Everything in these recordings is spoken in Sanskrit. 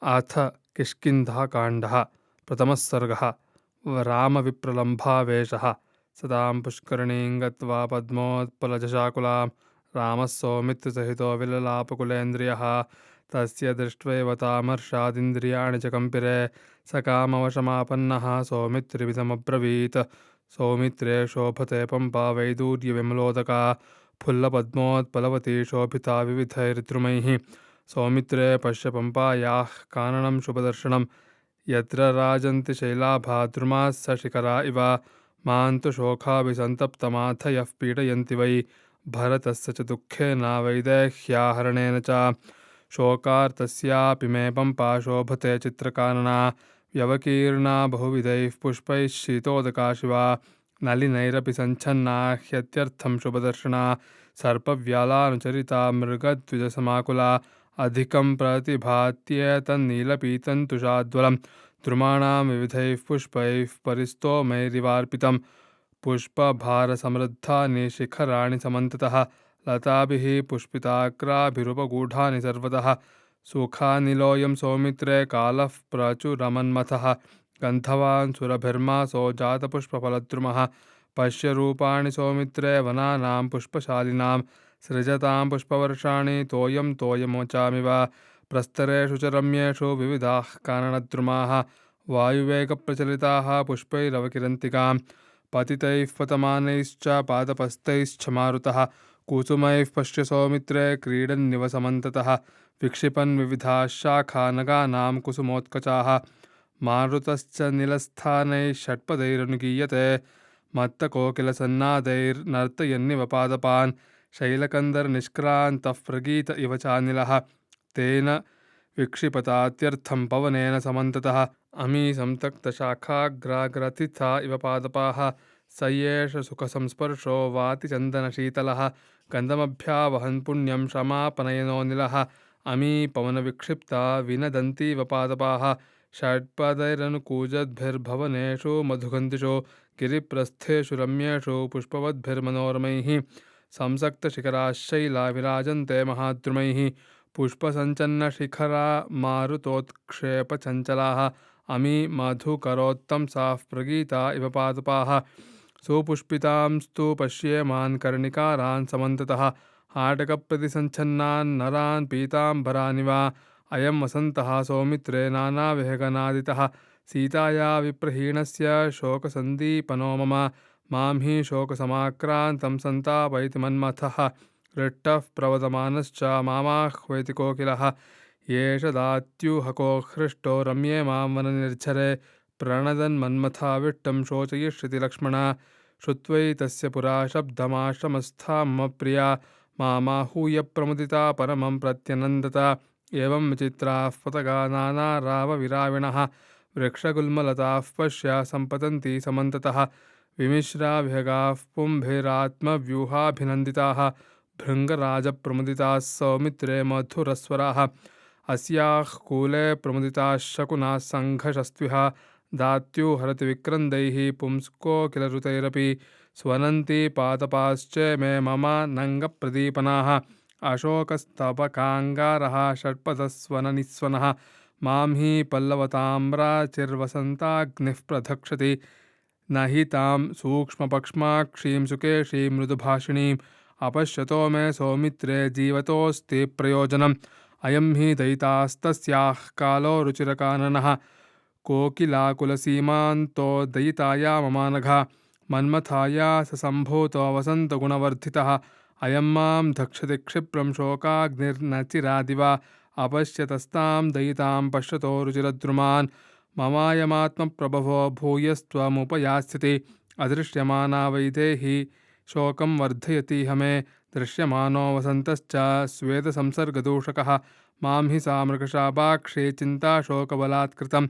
अथ किष्किन्धाकाण्डः प्रथमः सर्गः। रामविप्रलम्भावेशः। सदां पुष्करणीं गत्वा पद्मोत्पलजशाकुलां रामः सौमित्रिसहितो विललापकुलेन्द्रियः। तस्य दृष्ट्वैव तामर्षादिन्द्रियाणि च कम्पिरे। स कामवशमापन्नः सौमित्रिविधमब्रवीत्। सौमित्रे शोभते पम्पा वैदूर्यविमलोदका फुल्लपद्मोत्पलवती शोभिता विविधैर्द्रुमैः। सौमित्रे पश्य पम्पायाः काननं शुभदर्शनं यत्र राजन्ति शैलाभा द्रुमाः स शिखरा इव। मान्तु शोकाभिसन्तप्तमाथयः पीडयन्ति वै भरतस्य च दुःखेन वैदेह्याहरणेन च। शोकार्तस्यापि मे पम्पा शोभते चित्रकानना व्यवकीर्णा बहुविधैः पुष्पैः शीतोदका शिवा। नलिनैरपि सञ्छन्ना ह्यत्यर्थं शुभदर्शना सर्पव्यालानुचरिता मृगद्विजसमाकुला अधिकं प्रतिभात्येतन्नीलपीतन्तुषाद्वलं द्रुमाणां विविधैः पुष्पैः परिस्तोमैरिवार्पितं। पुष्पभारसमृद्धानि शिखराणि समन्ततः लताभिः पुष्पिताग्राभिरुपगूढानि सर्वतः। सुखानिलोऽयं सौमित्रे कालः प्रचुरमन्मथः गन्धवान् सुरभिर्मासो जातपुष्पफलद्रुमः। पश्य रूपाणि सौमित्रे वनानां पुष्पशालिनां सृजतां पुष्पवर्षाणि तोयं तोयमोचामिव। प्रस्तरेषु च रम्येषु विविधाः काननद्रुमाः वायुवेगप्रचलिताः पुष्पैरवकिरन्तिकां पतितैः पतमानैश्च पादपस्तैश्च मारुतः। कुसुमैः पश्य सौमित्रे क्रीडन्निव समन्ततः विक्षिपन् विविधाः शाखा नगानां कुसुमोत्कचाः। मारुतश्च नीलस्थानैः षट्पदैरनुगीयते मत्तकोकिलसन्नादैर्नर्तयन्निव पादपान् शैलकन्दरनिष्क्रान्तः प्रगीत इव चानिलः। तेन विक्षिपतात्यर्थं पवनेन समन्ततः अमी संतक्तशाखाग्राग्रथिता इव पादपाः। स एष सुखसंस्पर्शो वातिचन्दनशीतलः गन्धमभ्यावहन् पुण्यं क्षमापनयनोऽनिलः। अमी पवनविक्षिप्ता विनदन्तीव पादपाः षट्पदैरनुकूजद्भिर्भवनेषु मधुगन्धिषु गिरिप्रस्थेषु रम्येषु पुष्पवद्भिर्मनोरमैः। संसक्तशिखराश्शैला विराजन्ते महाद्रुमैः पुष्पसञ्चन्नशिखरा मारुतोत्क्षेपचञ्चलाः। अमी मधुकरोत्तंसाः प्रगीता इव पादपाः सुपुष्पितांस्तु पश्येमान् कर्णिकारान् समन्ततः हाटकप्रतिसञ्छन्नान् नरान् पीताम्बरानिव। अयं वसन्तः सौमित्रे नानाविहगनादितः सीताया विप्रहीणस्य शोकसन्दीपनो मम। मां हि शोकसमाक्रान्तं सन्तापयति मन्मथः हृष्टः प्रवदमानश्च मामाह्वयति कोकिलः। एष दात्यूहको हृष्टो रम्ये मां वननिर्झरे प्रणदन्मन्मथाविष्टं शोचयिष्यति लक्ष्मण। श्रुत्वैतस्य पुरा शब्दमाश्रमस्था मम प्रिया मामाहूय प्रमुदिता परमं प्रत्यनन्दत। एवं विचित्राः पतगा नानारावविराविणः वृक्षगुल्मलताः पश्य सम्पतन्ति समन्ततः विमिश्रा विहगाः पुंभिरात्मव्यूहाभिनन्दिताः भृङ्गराजप्रमुदिताः सौमित्रे मधुरस्वराः। अस्याः कूले प्रमुदिताः शकुनाः सङ्घशस्त्विह दात्यूहरति विक्रन्दैः पुंस्कोकिलरुतैरपि स्वनन्ति पादपाश्च मे मम नङ्गप्रदीपनाः। अशोकस्तबकाङ्गारः षट्पदस्वननिस्वनः मां हि पल्लवताम्राचिर्वसन्ताग्निः प्रधक्षति। न हि तां सूक्ष्मपक्ष्माक्षीं सुकेशीं मृदुभाषिणीम् अपश्यतो मे सौमित्रे जीवतोऽस्ति प्रयोजनम्। अयं हि दयितास्तस्याः कालो रुचिरकाननः कोकिलाकुलसीमान्तो दयिताया ममानघा मन्मथाया स सम्भूतो वसन्तगुणवर्धितः। अयं मां धक्षति क्षिप्रं शोकाग्निर्न चिरादिव अपश्यतस्तां दयितां पश्यतो रुचिरद्रुमान्। ममायमात्मप्रभवो भूयस्त्वमुपयास्यति अदृश्यमाना वैदेही शोकं वर्धयतीह मे। दृश्यमानो वसन्तश्च स्वेदसंसर्गदूषकः मां हि सा मृगशापाक्षी चिन्ताशोकबलात्कृतं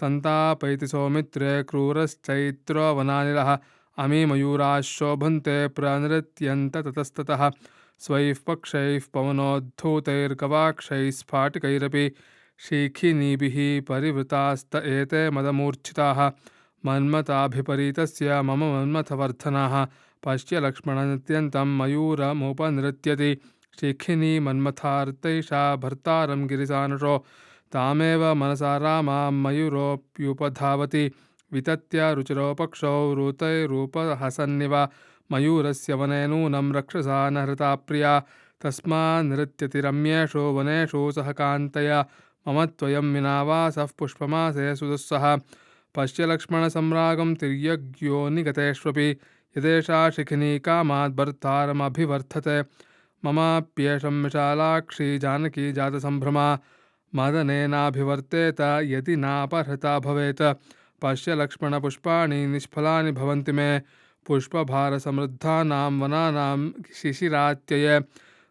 सन्तापयति सौमित्रे क्रूरश्चैत्रो वनानिलः। अमी मयूराः शोभन्ते प्रनृत्यन्त ततस्ततः स्वैः पक्षैः पवनोद्धूतैर्गवाक्षैः स्फाटिकैरपि शिखिनीभिः परिवृतास्त एते मदमूर्छिताः मन्मथाभिपरीतस्य मम मन्मथवर्धनाः। पश्य लक्ष्मणनत्यन्तं मयूरमुपनृत्यति शिखिनी मन्मथार्तैषा भर्तारं गिरिसानुषो तामेव मनसा रामां मयूरोऽप्युपधावति वितत्य रुचिरो पक्षौ ऋतैरूपहसन्निव मयूरस्य वने नूनं रक्षसा न हृता प्रिया तस्मान्नृत्यति रम्येषु वनेषु सह कान्तया मम त्वयं विना वासः पुष्पमासे सुदुस्सह पश्य लक्ष्मणसम्रागं तिर्यग्यो निगतेष्वपि यदेषा शिखिनी कामात् भर्तारमभिवर्धते ममाप्येषं विशालाक्षी जानकी जातसम्भ्रमा मदनेनाभिवर्तेत यदि नापहृता भवेत् पश्य लक्ष्मणपुष्पाणि निष्फलानि भवन्ति मे पुष्पभारसमृद्धानां वनानां शिशिरात्यये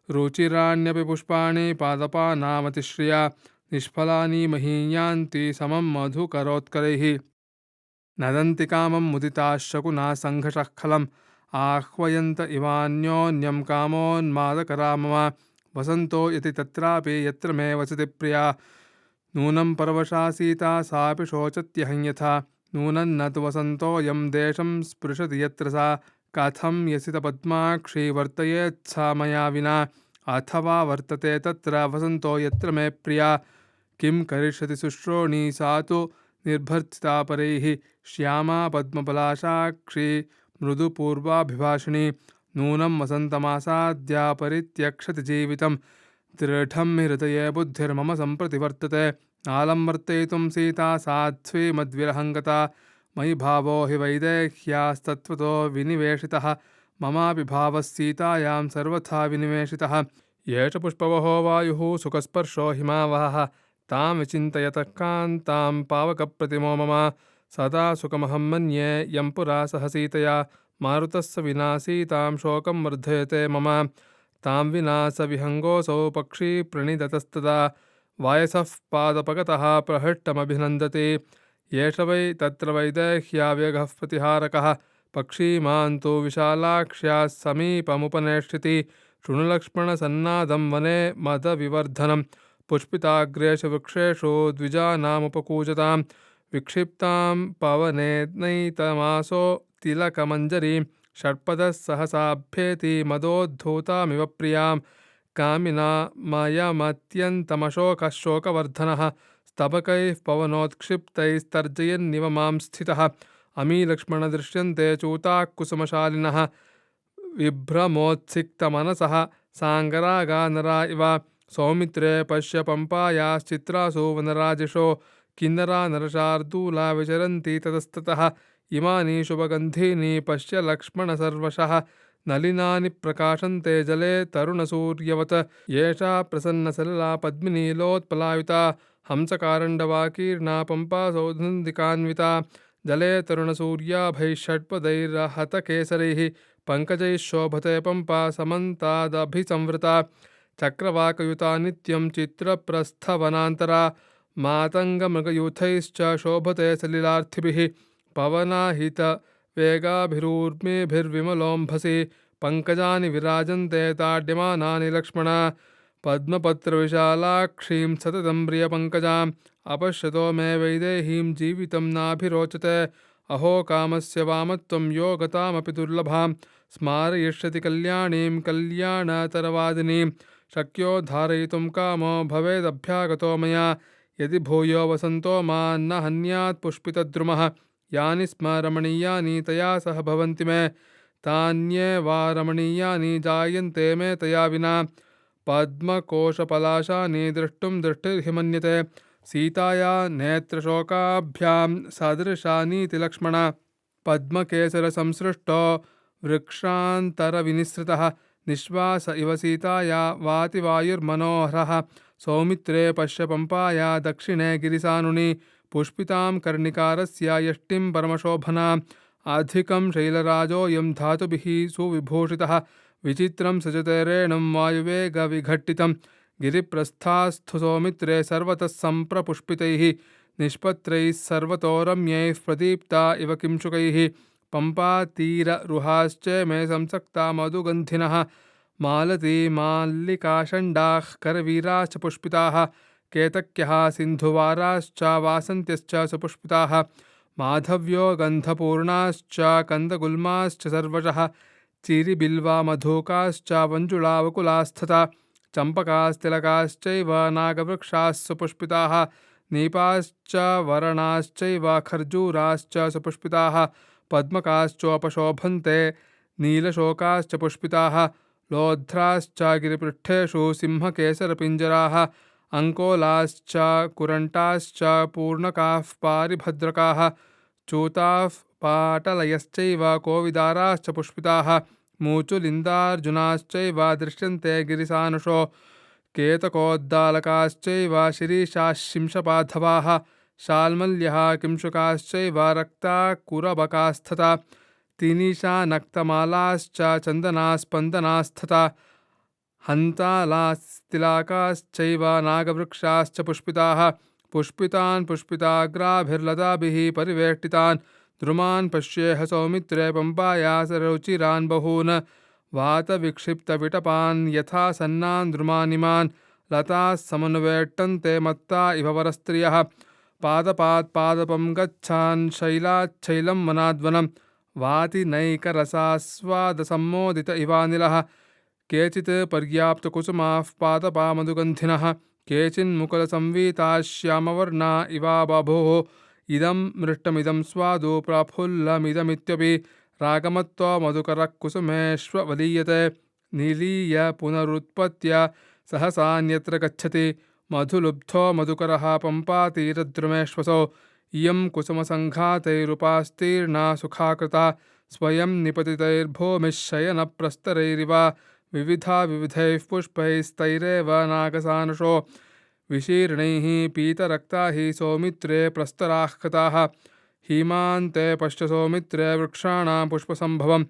रुचिराण्यपि पुष्पाणि पादपानामतिश्रिया निष्फलानि महीयान्ति समं मधुकरोत्करैः नदन्ति कामं मुदिताः शकुनाः सङ्घषःखलम् आह्वयन्त इवान्योन्यं कामोन्मादकरा मम वसन्तो यति तत्रापि यत्र मे वसति प्रिया नूनं परवशा सीता सापि शोचत्यहं यथा नूनं न तु वसन्तोऽयं देशं स्पृशति यत्र सा कथं यसितपद्माक्षी वर्तयेत् सा मया विना अथवा वर्तते तत्र वसन्तो यत्र मे प्रिया किं करिष्यति शुश्रोणी सा तु निर्भर्तिता परैः श्यामा पद्मपलाशाक्षी मृदुपूर्वाभिभाषिणी नूनं वसन्तमासाद्या परित्यक्षति जीवितं दृढं हि हृदये बुद्धिर्मम सम्प्रति वर्तते नालं वर्तयितुं सीता साध्वी मद्विरहङ्गता मयि भावो हि वैदेह्यास्तत्त्वतो विनिवेशितः ममापि भावः सीतायां सर्वथा विनिवेशितः एष पुष्पवहो वायुः सुखस्पर्शो हिमावहः तां विचिन्तयतः कान्तां पावकप्रतिमो मम सदा सुखमहं मन्ये यं पुरा सह सीतया मारुतस्य विना सीतां शोकं वर्धयते मम तां विना स विहङ्गोऽसौ पक्षी प्रणिदतस्तदा वायसः पादपगतः प्रहृष्टमभिनन्दति एष वै तत्र वैदेह्यावेगः प्रतिहारकः पक्षीमान् तु विशालाक्ष्याः समीपमुपनेष्यति शृणुलक्ष्मणसन्नादं वने मदविवर्धनं पुष्पिताग्रेषु वृक्षेषु द्विजानामुपकूजतां विक्षिप्तां पवनेनैतमासो तिलकमञ्जरीं षट्पदः सहसाभ्येति मदोद्धूतामिव प्रियां कामिना मयमत्यन्तमशोकः शोकवर्धनः स्तबकैः पवनोत्क्षिप्तैस्तर्जयन्निव मां स्थितः अमी लक्ष्मण दृश्यन्ते चूताः कुसुमशालिनः विभ्रमोत्सिक्तमनसः साङ्गरागा नरा इव सौमित्रे पश्य पम्पायाश्चित्रासु वनराजिषो किन्नरा नरशार्दूला विचरन्ति ततस्ततः इमानि शुभगन्धीनि पश्य लक्ष्मणसर्वशः नलिनानि प्रकाशन्ते जले तरुणसूर्यवत् एषा प्रसन्नसलिला पद्मिनीलोत्पलायुता हंसकारण्डवाकीर्णा पम्पा सौगन्धिकान्विता जले तरुणसूर्याभैः षट्पदैर्हतकेसरैः पङ्कजैः शोभते पम्पा समन्तादभिसंवृता चक्रवाकयुता नित्यं चित्रप्रस्थवनान्तरा मातङ्गमृगयूथैश्च शोभते सलिलार्थिभिः पवनाहितवेगाभिरूर्मिभिर्विमलोम्भसि पङ्कजानि विराजन्ते ताड्यमानानि लक्ष्मण पद्मपत्रविशालाक्षीं सततं प्रियपङ्कजाम् अपश्यतो मे वैदेहीं जीवितं नाभिरोचते अहो कामस्य वामत्वं योगतामपि दुर्लभां स्मारयिष्यति कल्याणीं कल्याणतरवादिनीं शक्यो धारयितुं कामो भवेदभ्यागतो मया यदि भूयो वसन्तो मान्न हन्यात् पुष्पितद्रुमः यानि स्म रमणीयानि तया सह भवन्ति मे तान्येवा रमणीयानि जायन्ते मे तया विना पद्मकोशपलाशानि द्रष्टुं दृष्टिर्हि मन्यते सीताया नेत्रशोकाभ्यां सदृशानीति लक्ष्मण पद्मकेसरसंसृष्टो वृक्षान्तरविनिसृतः निःश्वास इव सीताया वातिवायुर्मनोहरः सौमित्रे पश्य पम्पाया दक्षिणे गिरिसानुनि पुष्पितां कर्णिकारस्य यष्टिं परमशोभनाम् अधिकं शैलराजोऽयं धातुभिः सुविभूषितः विचित्रं सजते रेणुं वायुवेगविघट्टितं गिरिप्रस्थास्थु सौमित्रे सर्वतः सम्प्रपुष्पितैः निष्पत्रैः सर्वतो रम्यैः प्रदीप्ता इव किंशुकैः पम्पातीररुहाश्च मे संसक्ता मधुगन्धिनः मालती माल्लिकाषण्डाः करवीराश्च पुष्पिताः केतक्यः सिन्धुवाराश्च वासन्त्यश्च सुपुष्पिताः माधव्यो गन्धपूर्णाश्च कन्दगुल्माश्च सर्वशः चिरिबिल्वा मधुकाश्च वञ्जुळावकुलास्तथा चम्पकास्तिलकाश्चैव नागवृक्षाः सुपुष्पिताः नीपाश्च वरणाश्चैव खर्जूराश्च सुपुष्पिताः पद्मकाश्चोपशोभन्ते नीलशोकाश्च पुष्पिताः लोध्राश्च गिरिपृष्ठेषु सिंहकेसरपिञ्जराः अङ्कोलाश्च कुरण्टाश्च पूर्णकाः पारिभद्रकाः चूताः पाटलयश्चैव कोविदाराश्च पुष्पिताः मूचुलिन्दार्जुनाश्चैव दृश्यन्ते गिरिसानुषो केतकोद्दालकाश्चैव शिरीशाशिंशपाधवाः शाल्मल्यः किंशुकाश्चैव रक्ताकुरबकास्तथा तिनिशानक्तमालाश्च चन्दनास्पन्दनास्तथा हन्तालास्तिलाकाश्चैव नागवृक्षाश्च पुष्पिताः पुष्पितान् पुष्पिताग्राभिर्लताभिः परिवेष्टितान् द्रुमान् पश्येह सौमित्रे पम्पाया सरुचिरान् बहून् वातविक्षिप्तविटपान् यथा सन्नान् द्रुमानिमान् लताः समनुवेष्टन्ते मत्ता इव वरस्त्रियः पादपात् पादपं गच्छान् शैलाच्छैलं वनाद्वनं वातिनैकरसास्वादसम्मोदित इवानिलः केचित् पर्याप्तकुसुमाः पादपामधुगन्धिनः केचिन्मुकुलसंवीताः श्यामवर्णा इवा बभूः इदं मृष्टमिदं स्वादु प्रफुल्लमिदमित्यपि रागमत्वा मधुकरः कुसुमेष्वलीयते निलीय पुनरुत्पत्य सहसान्यत्र गच्छति मधुलुब्धो मधुकरः पम्पातीरद्रुमेश्वसो इयं कुसुमसङ्घातैरुपास्तीर्णा सुखाकृता स्वयं निपतितैर्भूमिः शयनप्रस्तरैरिव विविधा विविधैः पुष्पैस्तैरेव नागसानुषो विशीर्णैः पीतरक्ता हि सौमित्रे प्रस्तराः कृताः हीमान्ते पश्च सौमित्रे वृक्षाणां पुष्पसम्भवं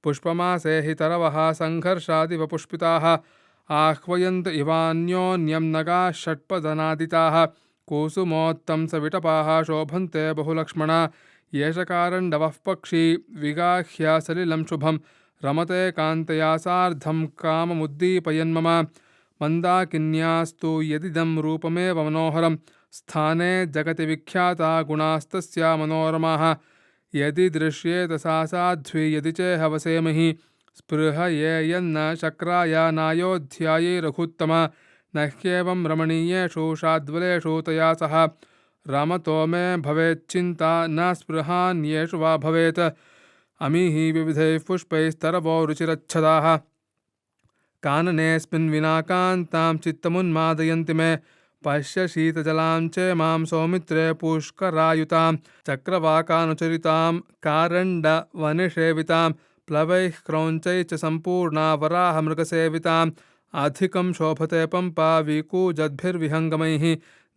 पुष्पमासे हि तरवः सङ्घर्षादिव पुष्पिताः आह्वयन्त इवान्योन्यं नगाः षट्पदनादिताः कुसुमोत्तंसविटपाः शोभन्ते बहुलक्ष्मणा येष कारण्डवः पक्षी विगाह्य सलिलं शुभं रमते कान्तया सार्धं काममुद्दीपयन्मम मन्दाकिन्यास्तु यदिदं रूपमेव मनोहरं स्थाने जगति विख्याता गुणास्तस्या मनोरमाः यदि दृश्येत सा साध्वी यदि चेह वसेमहि स्पृहयेयन्न शक्राय नायोध्यायै रघुत्तम न ह्येवं रमणीयेषु शाद्वलेषु तया सह रमतो मे भवेच्चिन्ता न स्पृहान्येषु वा भवेत् अमीः विविधैः पुष्पैस्तरवो रुचिरच्छदाः काननेऽस्मिन् विना कान्तां चित्तमुन्मादयन्ति मे पश्य शीतजलां च मां सौमित्रे पुष्करायुतां चक्रवाकानुचरितां कारण्डवनिसेवितां प्लवैः क्रौञ्चैः च सम्पूर्णा वराहमृगसेविताम् अधिकं शोभते पम्पा विकूजद्भिर्विहङ्गमैः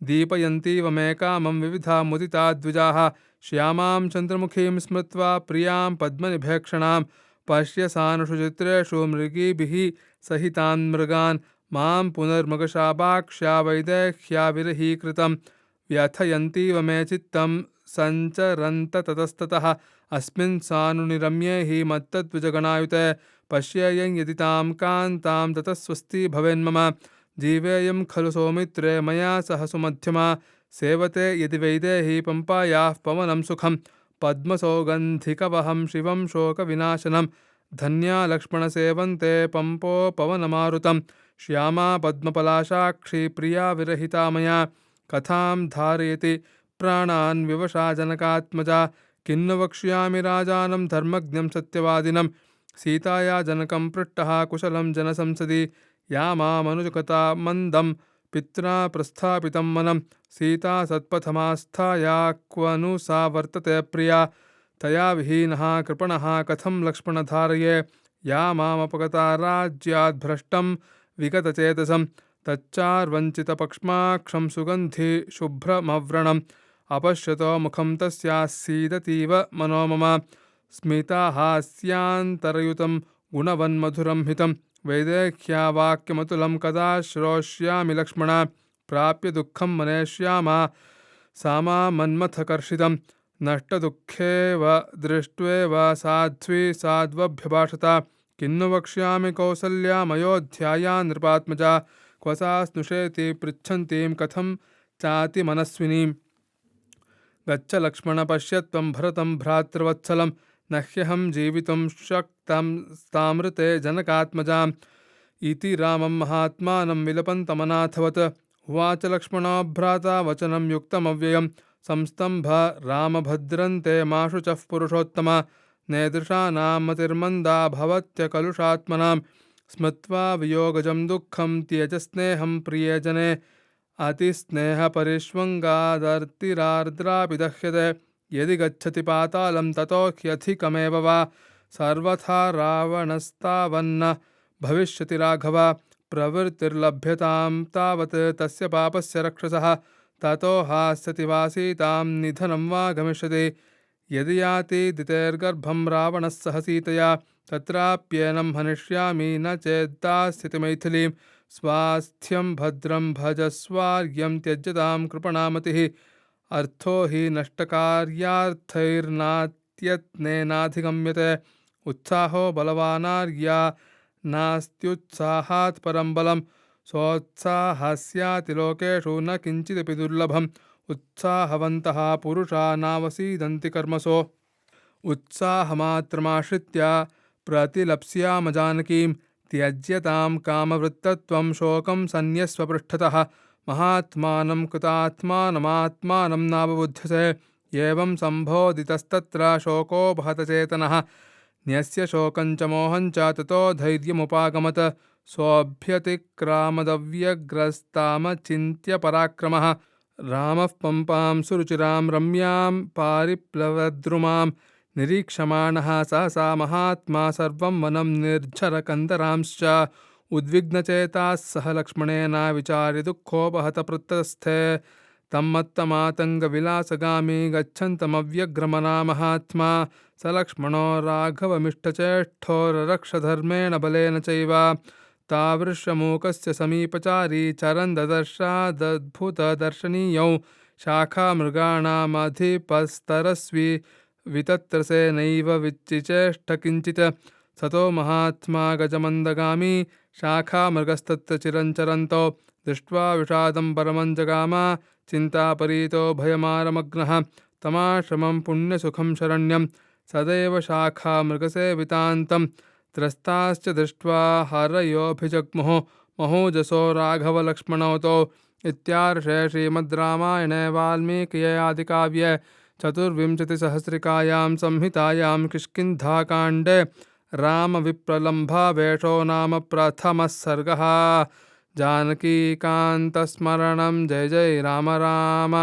दीपयन्तीव मे कामं विविधा मुदिता द्विजाः श्यामां चन्द्रमुखीं स्मृत्वा प्रियां पद्मनिभेक्षणां पश्य सानुषु चित्रेषु मृगीभिः सहितान् मृगान् मां पुनर्मृगशापाक्ष्या वैदेह्या विरहीकृतं व्यथयन्तीव मे चित्तं सञ्चरन्त ततस्ततः अस्मिन् सानुनिरम्ये हि मत्तद्विजगणायुते पश्येयं यदि तां कान्तां ततः स्वस्ति भवेन्मम जीवेयं खलु सौमित्रे मया सह सुमध्यमा सेवते यदि वैदेही पम्पायाः पवनं सुखं पद्मसौगन्धिकवहं शिवं शोकविनाशनं धन्या लक्ष्मणसेवन्ते पम्पोपवनमारुतं श्यामा पद्मपलाशाक्षी प्रिया विरहिता मया कथां धारयति प्राणान् विवशा जनकात्मजा किन्नु वक्ष्यामि राजानं धर्मज्ञं सत्यवादिनं सीताया जनकं पृष्टः कुशलं जनसंसदि या मामनुजकता मन्दं पित्रा प्रस्थापितं मनं सीता सत्पथमास्थाया क्व नु सा वर्तते प्रिया तया विहीनः कृपणः कथं लक्ष्मण धारये या मामपगता राज्याद्भ्रष्टं विगतचेतसं तच्चार्वञ्चितपक्ष्माक्षं सुगन्धि शुभ्रमव्रणम् अपश्यतो मुखं तस्याः सीदतीव मनो मम स्मिताहास्यान्तरयुतं गुणवन्मधुरं हितं वैदेह्या वाक्यमतुलं कदा श्रोष्यामि लक्ष्मणा प्राप्य दुःखं मनेष्यामा सा मन्मथकर्षितं नष्टदुःखेव दृष्ट्वेव साध्वी साध्वभ्यभाषत किन्नु वक्ष्यामि कौसल्यामयोध्याया नृपात्मजा क्व सा स्नुषेति पृच्छन्तीं कथं चातिमनस्विनीं गच्छ लक्ष्मण पश्य त्वं भरतं भ्रातृवत्सलं न ह्यहं जीवितुं शक्तं तामृते जनकात्मजां इति रामं महात्मानं विलपन्तमनाथवत् उवाच लक्ष्मणो भ्राता वचनं युक्तमव्ययम् संस्तम्भ रामभद्रन्ते माशुचः पुरुषोत्तम नेदृशानां मतिर्मन्दा भवत्यकलुषात्मनां स्मृत्वा वियोगजं दुःखं त्यज स्नेहं प्रिये जने अतिस्नेहपरिष्वङ्गादर्तिरार्द्रापि दह्यते यदि गच्छति पातालं ततो ह्यधिकमेव वा सर्वथा रावणस्तावन्न भविष्यति राघव प्रवृत्तिर्लभ्यतां तावत् तस्य पापस्य रक्षसः ततो हास्यति वा सीतां निधनं वा गमिष्यति यदि याति दितेर्गर्भं रावणः सह सीतया तत्राप्येनं हनिष्यामि न चेद्दास्यति मैथिलीं स्वास्थ्यं भद्रं भजस्वार्यं त्यज्यतां कृपणामतिः अर्थो हि नष्टकार्यार्थैर्नात्यत्नेनाधिगम्यते उत्साहो बलवानार्या नास्त्युत्साहात् परं बलं सोत्साहस्याति लोकेषु न किञ्चिदपि दुर्लभम् उत्साहवन्तः पुरुषा नावसीदन्ति कर्मसो उत्साहमात्रमाश्रित्य प्रतिलप्स्याम जानकीं त्यज्यतां कामवृत्तत्वं शोकं सन्न्यस्व पृष्ठतः महात्मानं कृतात्मानमात्मानं नावबुध्यसे एवं सम्बोधितस्तत्र शोकोपहतचेतनः न्यस्य शोकं च मोहं च ततो धैर्यमुपागमत् सोऽभ्यतिक्रामदव्यग्रस्तामचिन्त्य पराक्रमः रामः पंपां सुरुचिरां रम्यां पारिप्लवद्रुमां निरीक्षमाणः सहसा महात्मा सर्वं वनं निर्झरकन्दरांश्च उद्विग्नचेताः सह लक्ष्मणेन विचार्य दुःखोपहतप्रतस्थे तम्मत्तमातङ्गविलासगामी गच्छन्तमव्यग्रमना महात्मा स लक्ष्मणो राघवमिष्टचेष्टो ररक्षधर्मेण बलेन चैव तावृष्यमूकस्य समीपचारी चरन् ददर्शादद्भुतदर्शनीयौ शाखामृगाणामधिपस्तरस्वी वितत्रसेनैव विच्चिचेष्ट किञ्चित् सतो महात्मा गजमन्दगामी शाखामृगस्तत्र चिरञ्चरन्तो दृष्ट्वा विषादं परमं जगाम चिन्तापरीतो भयमारमग्नः तमाश्रमं पुण्यसुखं शरण्यं सदैव शाखामृगसेवितान्तं त्रस्ताश्च दृष्ट्वा हरयोऽभिजग्मुः महोजसो राघवलक्ष्मणौ इत्यार्षे श्रीमद् रामायणे वाल्मीकिये आदिकाव्ये चतुर्विंशतिसहस्रिकायां संहितायां किष्किन्धाकाण्डे रामविप्रलम्भावेशो नाम प्रथमः सर्गः। जानकीकान्तस्मरणं जय जय राम राम।